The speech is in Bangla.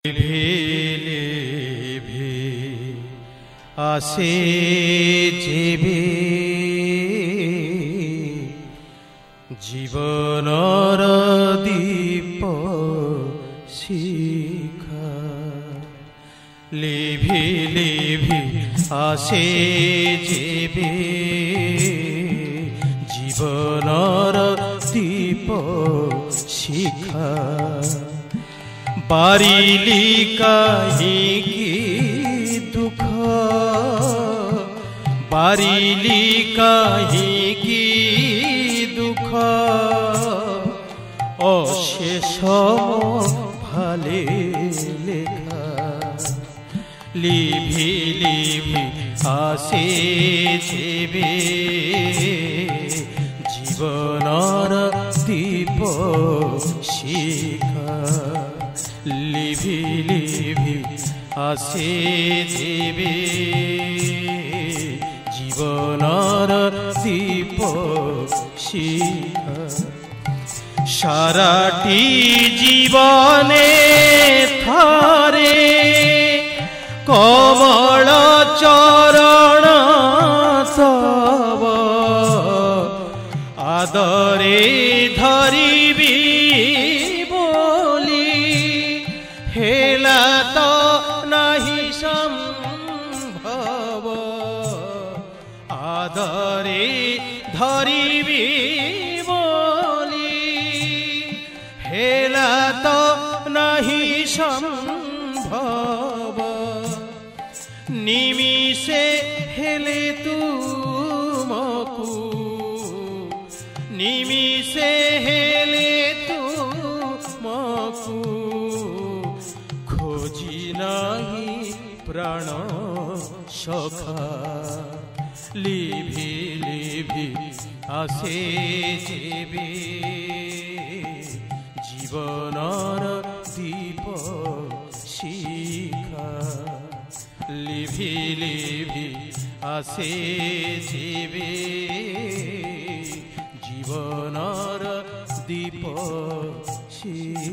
ভেলে আসে যেবে জীবনর দীপ শিখা লিভি লিভি আসে যেবে জীবনর দীপ শিখা বারিলি কাহিকি দুঃখ বারিলি কাহিকি দুঃখ অশেষ ভালে লেখা লিভি লিভি আসে যেবে জীবনর দীপ শিখা লিভি লিভি আসে যেবে জীবনর দীপ শিখা সারাটি জীবনে থরে কমল চরণ তব আদরে ধরিবি বলি হেলা তো নাহি সম্ভব আদরে ধরিবি বলি হেলা তো নাহি সম্ভব নিমিষে হেলে তুমকু নিমিষে হেলে তুমকু খোঁজি নাহি প্রাণ সখা লিভি লিভি আসে যেবে জীবনর দীপ শিখা লিভি লিভি আসে যেবে জীবনর দীপ শিখা।